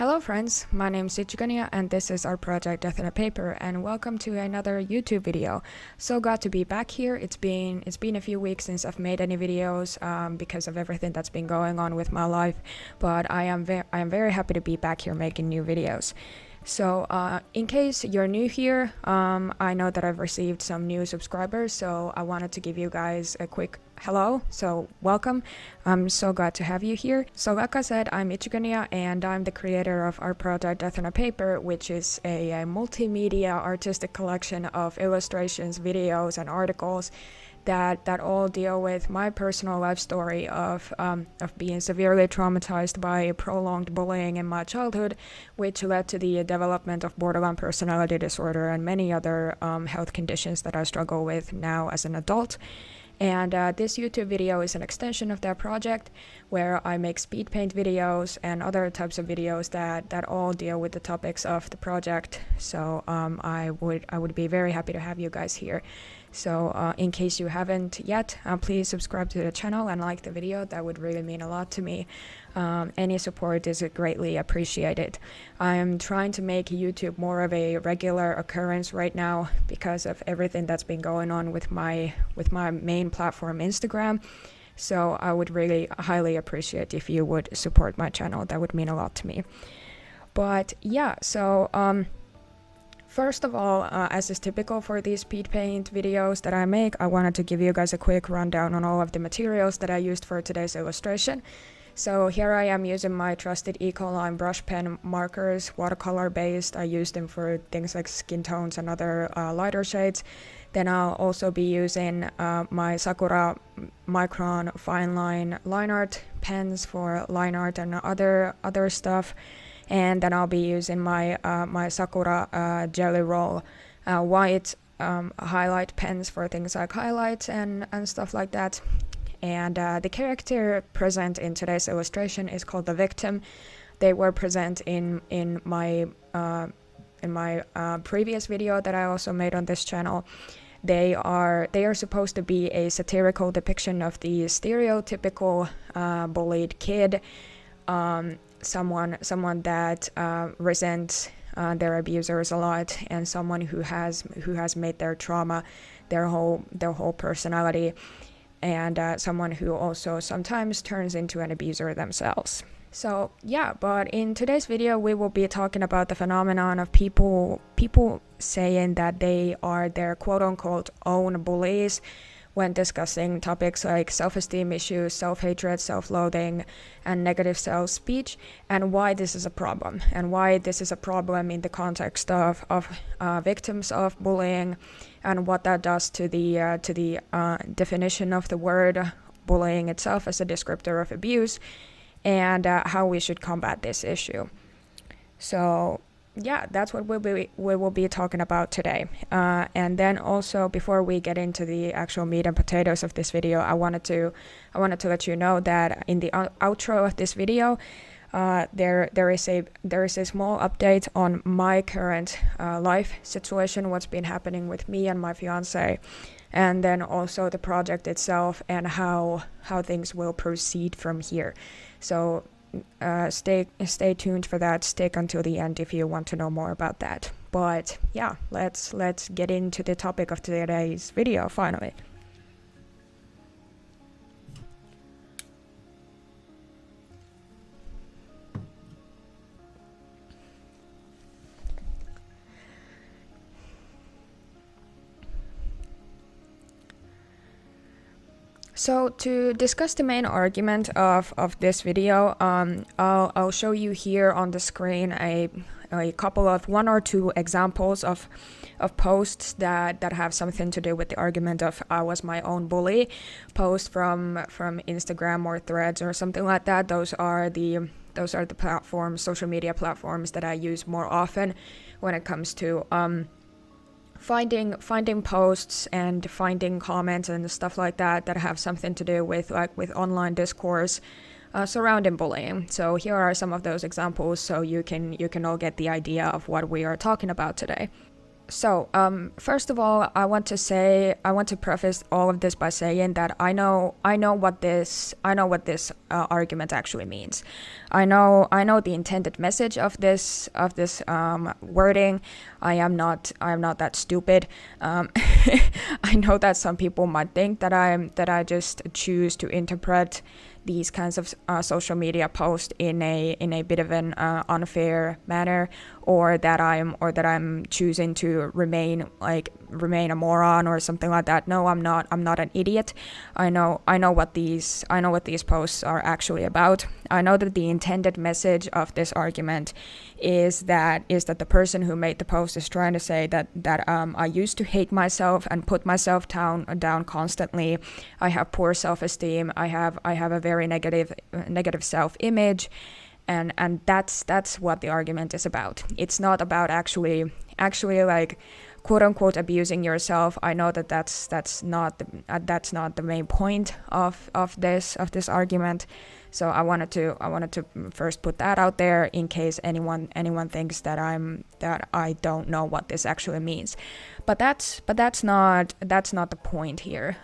Hello friends, my name is Ichigania and this is our project Death in a Paper, and welcome to another YouTube video. So glad to be back here. It's been a few weeks since I've made any videos because of everything that's been going on with my life, but I am very happy to be back here making new videos. So in case you're new here, I know that I've received some new subscribers, so I wanted to give you guys a quick hello, so welcome. I'm so glad to have you here. So like I said, I'm Ichigania and I'm the creator of our project Death on a Paper, which is a multimedia artistic collection of illustrations, videos, and articles that all deal with my personal life story of being severely traumatized by prolonged bullying in my childhood, which led to the development of borderline personality disorder and many other health conditions that I struggle with now as an adult. And this YouTube video is an extension of that project, where I make speed paint videos and other types of videos that all deal with the topics of the project. So I would be very happy to have you guys here. So in case you haven't yet, please subscribe to the channel and like the video. That would really mean a lot to me. Any support is greatly appreciated. I'm trying to make YouTube more of a regular occurrence right now because of everything that's been going on with my main platform, Instagram. So I would really highly appreciate if you would support my channel. That would mean a lot to me. But yeah, so first of all, as is typical for these speed paint videos that I make, I wanted to give you guys a quick rundown on all of the materials that I used for today's illustration. So here I am using my trusted Ecoline brush pen markers, watercolor based. I use them for things like skin tones and other lighter shades. Then I'll also be using my Sakura Micron fine line art pens for line art and other stuff. And then I'll be using my my Sakura Jelly Roll white highlight pens for things like highlights and stuff like that. And the character present in today's illustration is called the victim. They were present in my previous video that I also made on this channel. They are supposed to be a satirical depiction of the stereotypical bullied kid. Someone that resents their abusers a lot, and someone who has made their trauma their whole personality, and someone who also sometimes turns into an abuser themselves. So yeah, but in today's video we will be talking about the phenomenon of people saying that they are their quote-unquote own bullies when discussing topics like self-esteem issues, self-hatred, self-loathing, and negative self-speech, and why this is a problem, and why this is a problem in the context of victims of bullying, and what that does to the definition of the word bullying itself as a descriptor of abuse, and how we should combat this issue. So yeah, that's what we will be talking about today. And then also, before we get into the actual meat and potatoes of this video, I wanted to let you know that in the outro of this video, there is a small update on my current life situation, what's been happening with me and my fiance, and then also the project itself and how things will proceed from here. So stay tuned for that. Stick until the end if you want to know more about that. But yeah, let's get into the topic of today's video finally. So to discuss the main argument of this video, I'll show you here on the screen a couple of one or two examples of posts that have something to do with the argument of I was my own bully. Posts from Instagram or Threads or something like that. Those are the platforms, social media platforms that I use more often when it comes to finding posts and finding comments and stuff like that have something to do with online discourse surrounding bullying. So here are some of those examples, so you can all get the idea of what we are talking about today. So, first of all, I want to preface all of this by saying that I know what this argument actually means. I know the intended message of this wording. I am not that stupid. I know that some people might think that I just choose to interpret these kinds of social media posts in a bit of an unfair manner, or that I'm choosing to remain a moron or something like that. No, I'm not an idiot. I know what these posts are actually about. I know that the intended message of this argument is that the person who made the post is trying to say that I used to hate myself and put myself down constantly. I have poor self-esteem. I have a very negative self-image, and that's what the argument is about. It's not about actually like quote unquote abusing yourself. I know that that's not the main point of this argument. So I wanted to first put that out there in case anyone thinks that I don't know what this actually means. But that's not the point here.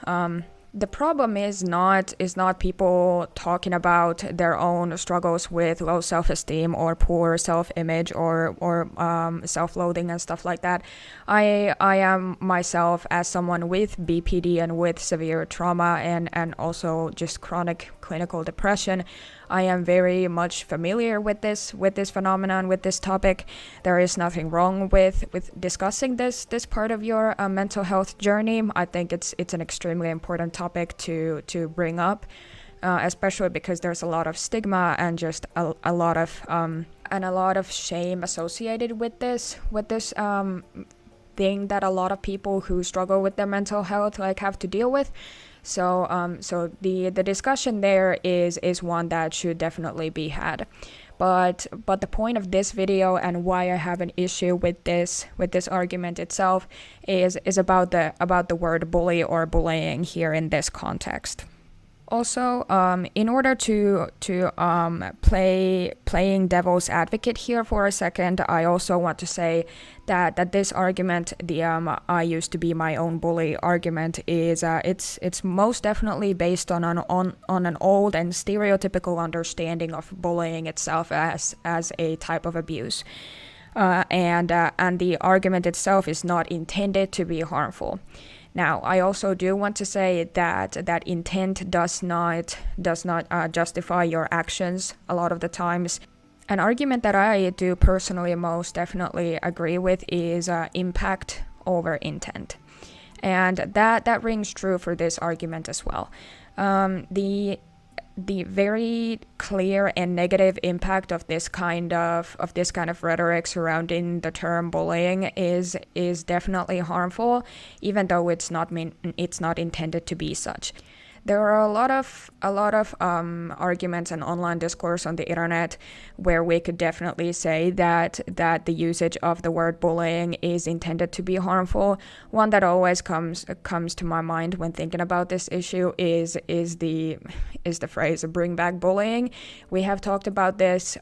The problem is not people talking about their own struggles with low self-esteem or poor self-image or self-loathing and stuff like that. I am myself, as someone with BPD and with severe trauma and also just chronic clinical depression, I am very much familiar with this phenomenon, with this topic. There is nothing wrong with discussing this part of your mental health journey. I think it's an extremely important topic to bring up, especially because there's a lot of stigma and just a lot of shame associated with this thing that a lot of people who struggle with their mental health have to deal with. So the discussion there is one that should definitely be had. But the point of this video and why I have an issue with this argument itself is about the word bully or bullying here in this context. Also, in order to playing devil's advocate here for a second, I also want to say that this argument, the I used to be my own bully argument, is it's most definitely based on an old and stereotypical understanding of bullying itself as a type of abuse. And the argument itself is not intended to be harmful. Now, I also do want to say that intent does not justify your actions a lot of the times. An argument that I do personally most definitely agree with is impact over intent. And that rings true for this argument as well. The very clear and negative impact of this kind of rhetoric surrounding the term bullying is definitely harmful, even though it's not intended to be such. There are a lot of arguments and online discourse on the internet where we could definitely say that the usage of the word bullying is intended to be harmful. One that always comes to my mind when thinking about this issue is the phrase "bring back bullying." We have talked about this.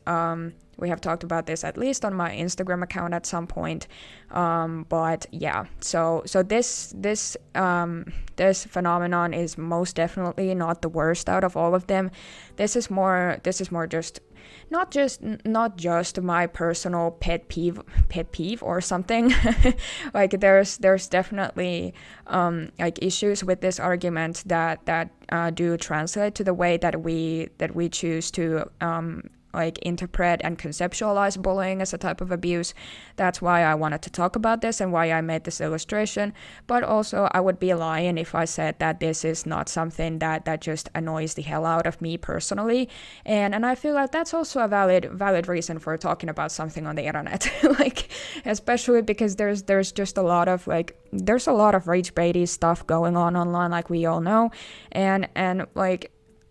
We have talked about this at least on my Instagram account at some point. But yeah, so this phenomenon is most definitely not the worst out of all of them. This is more just not just my personal pet peeve or something. There's definitely issues with this argument that do translate to the way that we choose to interpret and conceptualize bullying as a type of abuse. That's why I wanted to talk about this and why I made this illustration. But also, I would be lying if I said that this is not something that just annoys the hell out of me personally. And I feel like that's also a valid reason for talking about something on the internet. Especially because there's just a lot of there's a lot of rage baity stuff going on online, like we all know, and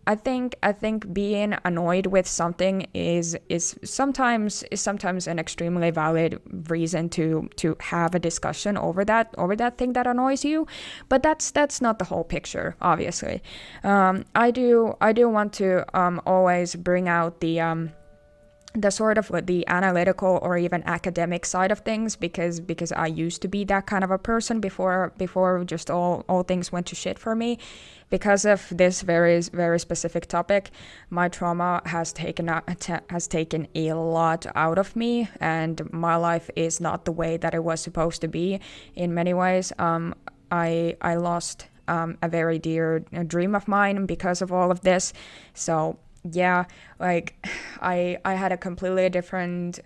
I think being annoyed with something is sometimes an extremely valid reason to have a discussion over that thing that annoys you, but that's not the whole picture, obviously. I do want to always bring out the sort of the analytical or even academic side of things, because I used to be that kind of a person before just all things went to shit for me. Because of this very specific topic, my trauma has taken a lot out of me, and my life is not the way that it was supposed to be in many ways. I lost a very dear dream of mine because of all of this. So yeah, like I had a completely different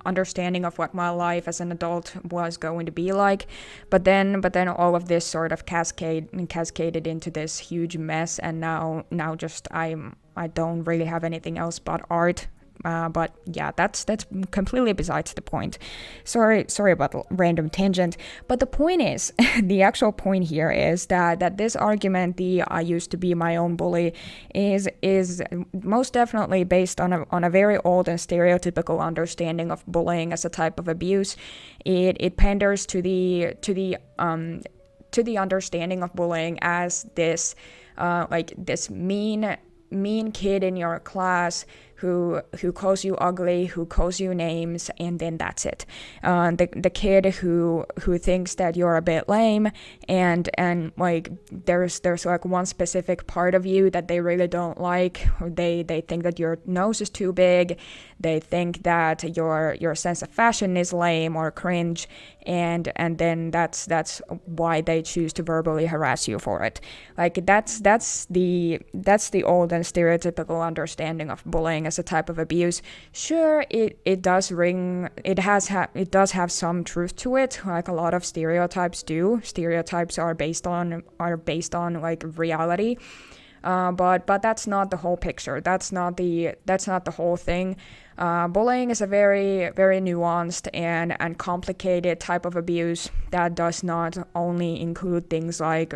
understanding of what my life as an adult was going to be like, but then all of this sort of cascaded into this huge mess, and now just I don't really have anything else but art. But yeah, that's completely besides the point. Sorry about the random tangent. But the point is, the actual point here is that this argument, the I used to be my own bully, is most definitely based on a very old and stereotypical understanding of bullying as a type of abuse. It panders to the understanding of bullying as this this mean kid in your class who calls you ugly, who calls you names, and then that's it. The kid who thinks that you're a bit lame, and like there's like one specific part of you that they really don't like, or they think that your nose is too big, they think that your sense of fashion is lame or cringe, and then that's why they choose to verbally harass you for it. Like that's the old and stereotypical understanding of bullying as a type of abuse. Sure, it does have some truth to it, like a lot of stereotypes do. Stereotypes are based on like reality. But that's not the whole picture. That's not the whole thing. Bullying is a very, very nuanced and complicated type of abuse that does not only include things like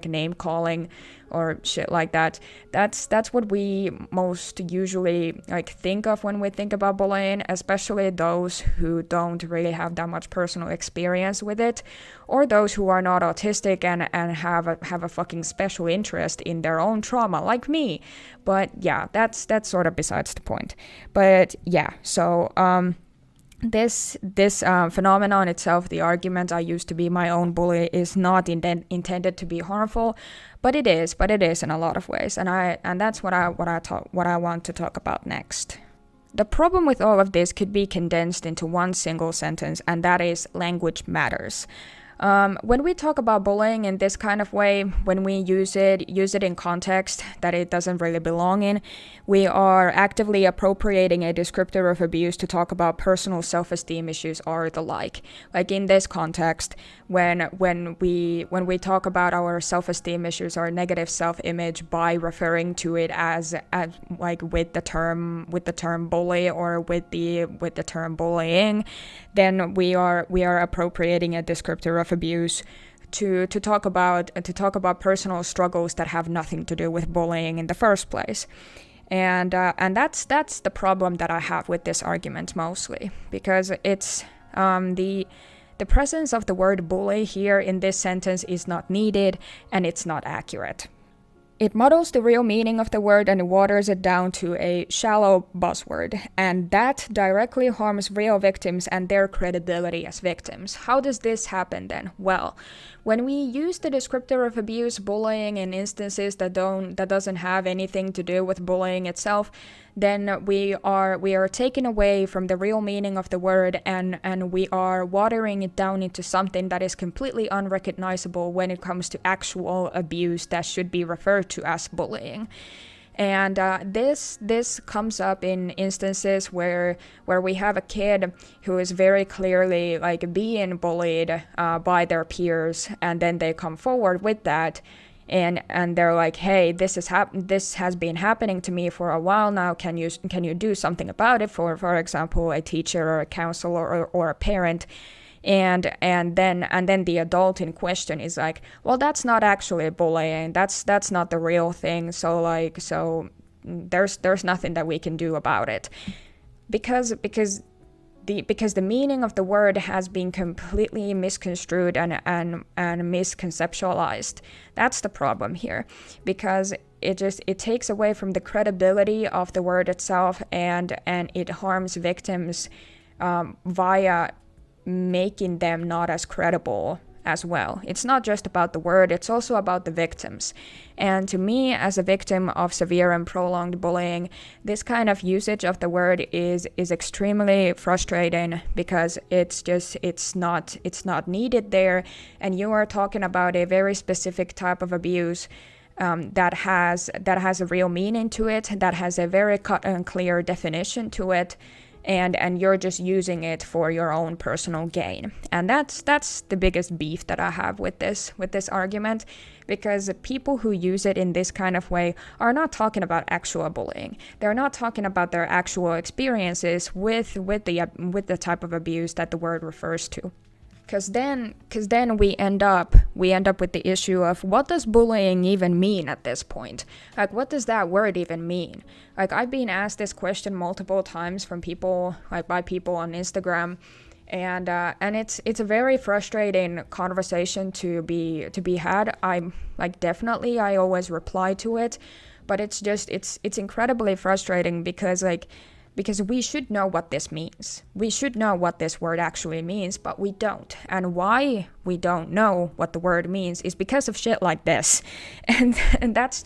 name calling or shit like that. That's what we most usually like think of when we think about bullying, especially those who don't really have that much personal experience with it, or those who are not autistic and have a fucking special interest in their own trauma, like me. But yeah, that's sort of besides the point. But yeah, so this phenomenon itself, the argument I used to be my own bully, is not intended to be harmful, but it is in a lot of ways, and that's what I want to talk about next. The problem with all of this could be condensed into one single sentence, and that is language matters. When we talk about bullying in this kind of way, when we use it in context that it doesn't really belong in, we are actively appropriating a descriptor of abuse to talk about personal self-esteem issues or the like. Like in this context, when we talk about our self-esteem issues or negative self-image by referring to it as like with the term bully or with the term bullying, then we are appropriating a descriptor of abuse to talk about personal struggles that have nothing to do with bullying in the first place. And that's the problem that I have with this argument mostly, because it's the presence of the word bully here in this sentence is not needed, and it's not accurate. It muddles the real meaning of the word and waters it down to a shallow buzzword, and that directly harms real victims and their credibility as victims. How does this happen then? Well, when we use the descriptor of abuse, bullying, in instances that doesn't have anything to do with bullying itself, then we are taken away from the real meaning of the word, and we are watering it down into something that is completely unrecognizable when it comes to actual abuse that should be referred to as bullying. And this comes up in instances where we have a kid who is very clearly like being bullied by their peers, and then they come forward with that, and they're like, hey, this has been happening to me for a while now. Can you do something about it? For example, a teacher or a counselor or a parent. And then the adult in question is like, well, that's not actually bullying. That's not the real thing. So there's nothing that we can do about it, because because the meaning of the word has been completely misconstrued and misconceptualized. That's the problem here, because it takes away from the credibility of the word itself, and it harms victims via making them not as credible as well. It's not just about the word, it's also about the victims. And to me, as a victim of severe and prolonged bullying, this kind of usage of the word is extremely frustrating, because it's not needed there, and you are talking about a very specific type of abuse that has a real meaning to it, that has a very cut and clear definition to it. And you're just using it for your own personal gain. And that's the biggest beef that I have with this argument, because people who use it in this kind of way are not talking about actual bullying. They're not talking about their actual experiences with the type of abuse that the word refers to. Because then we end up with the issue of, what does bullying even mean at this point? Like, what does that word even mean? Like, I've been asked this question multiple times from people, like by people on Instagram, and it's a very frustrating conversation to be had. I'm like, definitely I always reply to it, but it's incredibly frustrating, because we should know what this means. We should know what this word actually means, but we don't. And why we don't know what the word means is because of shit like this. And that's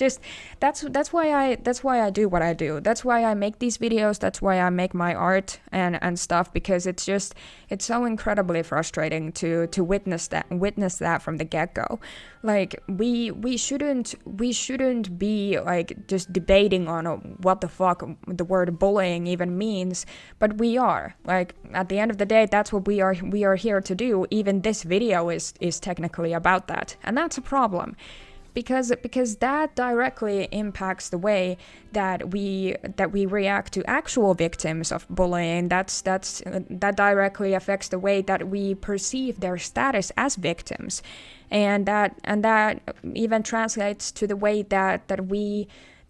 why I do what I do. That's why I make these videos. That's why I make my art and stuff, because it's so incredibly frustrating to witness that from the get-go. Like, we shouldn't be like just debating on what the fuck the word bullying even means, but we are. Like, at the end of the day, that's what we are here to do. Even this video is technically about that, and that's a problem, because that directly impacts the way that we react to actual victims of bullying. That directly affects the way that we perceive their status as victims, and that even translates to the way that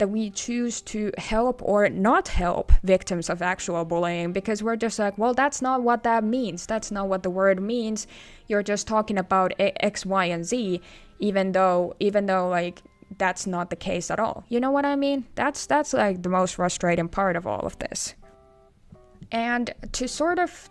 we choose to help or not help victims of actual bullying, because we're just like, well, that's not what that means. That's not what the word means. You're just talking about X, Y, and Z, even though like that's not the case at all. You know what I mean? That's like the most frustrating part of all of this. And to sort of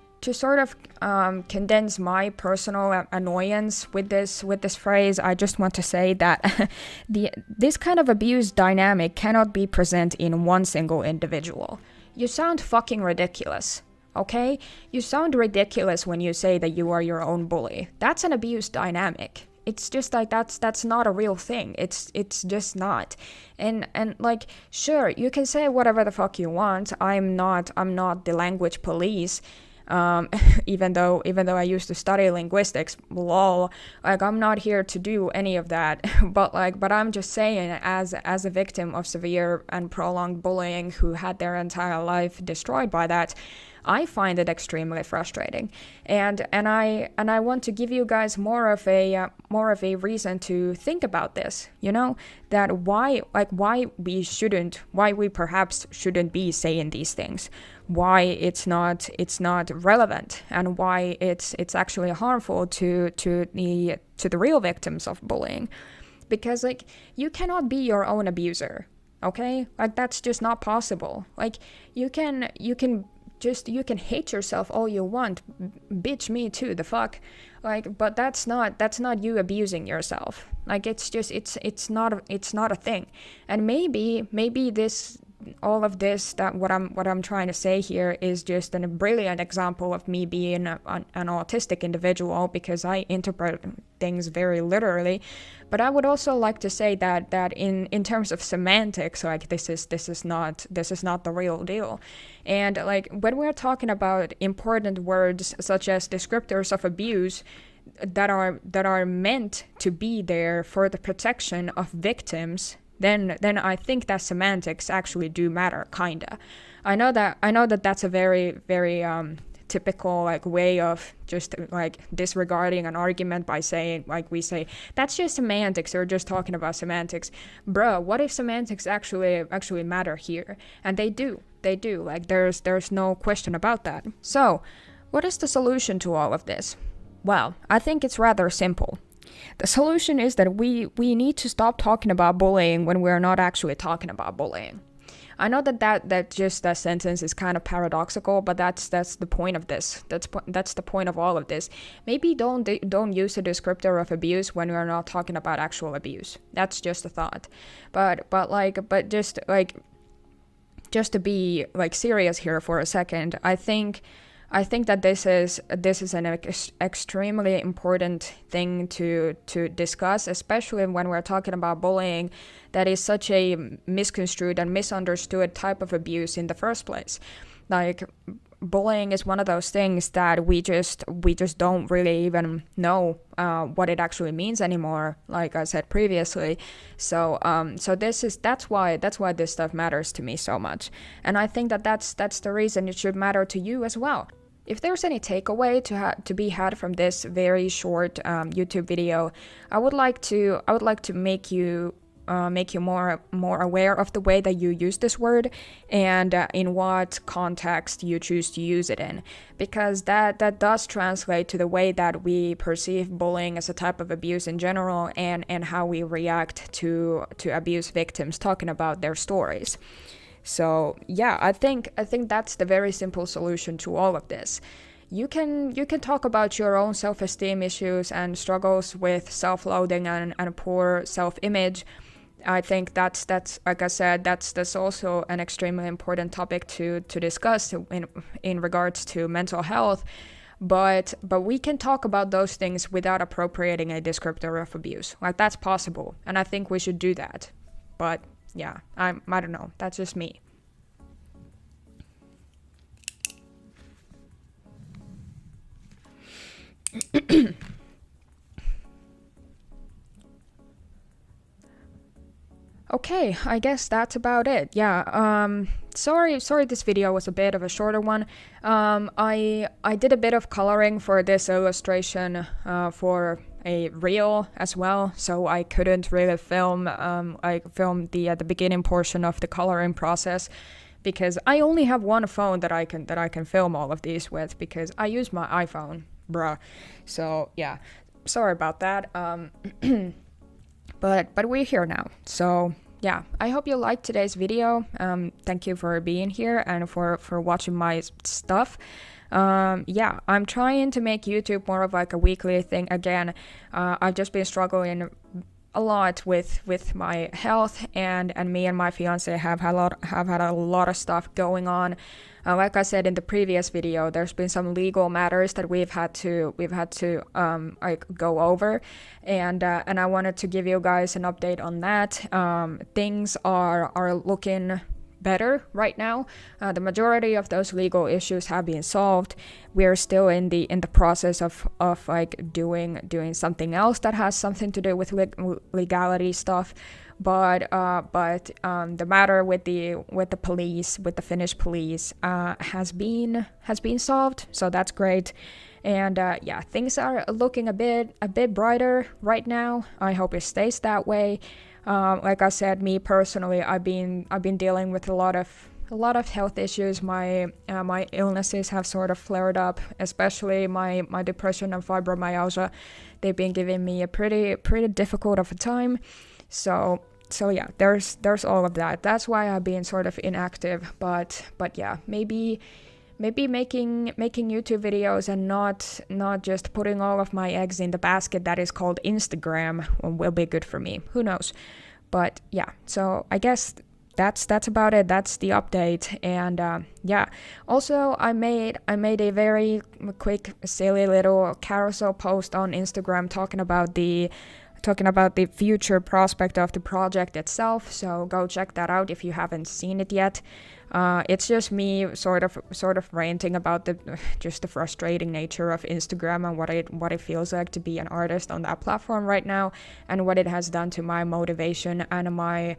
condense my personal annoyance with this phrase, I just want to say that this kind of abuse dynamic cannot be present in one single individual. You sound fucking ridiculous, okay? You sound ridiculous when you say that you are your own bully. That's an abuse dynamic. It's just like, that's not a real thing. It's just not. And like, sure, you can say whatever the fuck you want. I'm not the language police. Even though I used to study linguistics, lol, like, I'm not here to do any of that. but I'm just saying, as a victim of severe and prolonged bullying who had their entire life destroyed by that, I find it extremely frustrating, and I want to give you guys more of a reason to think about this. You know, that why we perhaps shouldn't be saying these things, why it's not relevant, and why it's actually harmful to the real victims of bullying, because like, you cannot be your own abuser, okay? Like, that's just not possible. Like, you can hate yourself all you want, bitch, me too, the fuck, like, but that's not you abusing yourself. Like, it's not a thing. And maybe this, all of this, that what I'm trying to say here is just a brilliant example of me being an autistic individual, because I interpret things very literally. But I would also like to say that in terms of semantics, like, this is not the real deal. And like, when we're talking about important words such as descriptors of abuse that are meant to be there for the protection of victims, then I think that semantics actually do matter, kinda. I know that that's a very, very typical like way of just like disregarding an argument by saying, like, we say that's just semantics, or just talking about semantics. Bruh, what if semantics actually matter here? And they do. Like, there's no question about that. So What is the solution to all of this? Well, I think it's rather simple. The solution is that we need to stop talking about bullying when we're not actually talking about bullying. I know that just that sentence is kind of paradoxical, but that's the point of this. That's the point of all of this. Maybe don't use a descriptor of abuse when we're not talking about actual abuse. That's just a thought. But just to be like serious here for a second, I think that this is an extremely important thing to discuss, especially when we're talking about bullying. That is such a misconstrued and misunderstood type of abuse in the first place. Like, bullying is one of those things that we just don't really even know what it actually means anymore, like I said previously. So that's why this stuff matters to me so much, and I think that's the reason it should matter to you as well. If there's any takeaway to be had from this very short YouTube video, I would like to make you more aware of the way that you use this word, and in what context you choose to use it in, because that does translate to the way that we perceive bullying as a type of abuse in general, and how we react to abuse victims talking about their stories. So yeah, I think that's the very simple solution to all of this. You can talk about your own self-esteem issues and struggles with self-loathing and poor self-image. I think that's like I said, that's also an extremely important topic to discuss in regards to mental health. But we can talk about those things without appropriating a descriptor of abuse. Like, that's possible, and I think we should do that. But yeah, I don't know. That's just me. Okay, I guess that's about it. Yeah, sorry this video was a bit of a shorter one. I did a bit of coloring for this illustration for a reel as well, so I couldn't really film the beginning portion of the coloring process, because I only have one phone that I can film all of these with, because I use my iPhone, bruh. So yeah, sorry about that. But we're here now, so yeah, I hope you liked today's video. Thank you for being here and for watching my stuff. Yeah, I'm trying to make YouTube more of like a weekly thing again. I've just been struggling a lot with my health, and me and my fiance have had a lot of stuff going on. Like I said in the previous video, there's been some legal matters that we've had to like go over, and I wanted to give you guys an update on that. Things are looking better right now. The majority of those legal issues have been solved. We're still in the process of like doing something else that has something to do with legality stuff. But the matter with the police, with the Finnish police, has been solved. So that's great. And yeah, things are looking a bit brighter right now. I hope it stays that way. Like I said, me personally, I've been dealing with a lot of health issues. My illnesses have sort of flared up, especially my depression and fibromyalgia. They've been giving me a pretty difficult of a time. So yeah, there's all of that. That's why I've been sort of inactive. But yeah, maybe making YouTube videos and not just putting all of my eggs in the basket that is called Instagram will be good for me. Who knows? But yeah, so I guess that's about it. That's the update. And yeah, also I made a very quick, silly little carousel post on Instagram talking about the future prospect of the project itself. So go check that out if you haven't seen it yet. It's just me sort of ranting about the frustrating nature of Instagram and what it feels like to be an artist on that platform right now, and what it has done to my motivation and my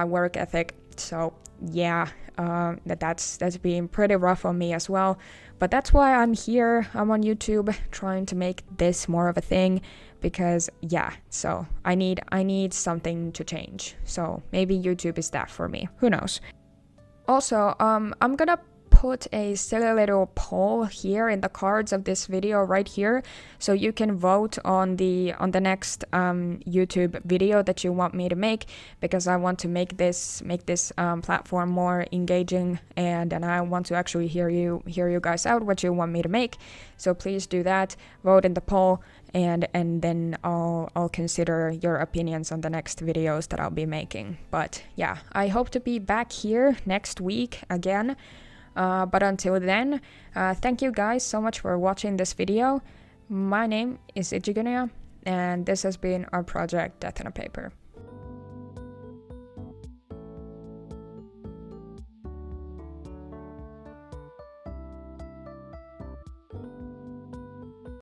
work ethic. So yeah, that's been pretty rough on me as well. But that's why I'm here. I'm on YouTube trying to make this more of a thing, because yeah, so I need something to change. So maybe YouTube is that for me. Who knows? Also, I'm gonna put a silly little poll here in the cards of this video right here, so you can vote on the next YouTube video that you want me to make, because I want to make this platform more engaging, and I want to actually hear you guys out what you want me to make. So please do that, vote in the poll, and then I'll consider your opinions on the next videos that I'll be making. But yeah, I hope to be back here next week again. But until then, thank you guys so much for watching this video. My name is Ichigonia, and this has been our project Death on a Paper.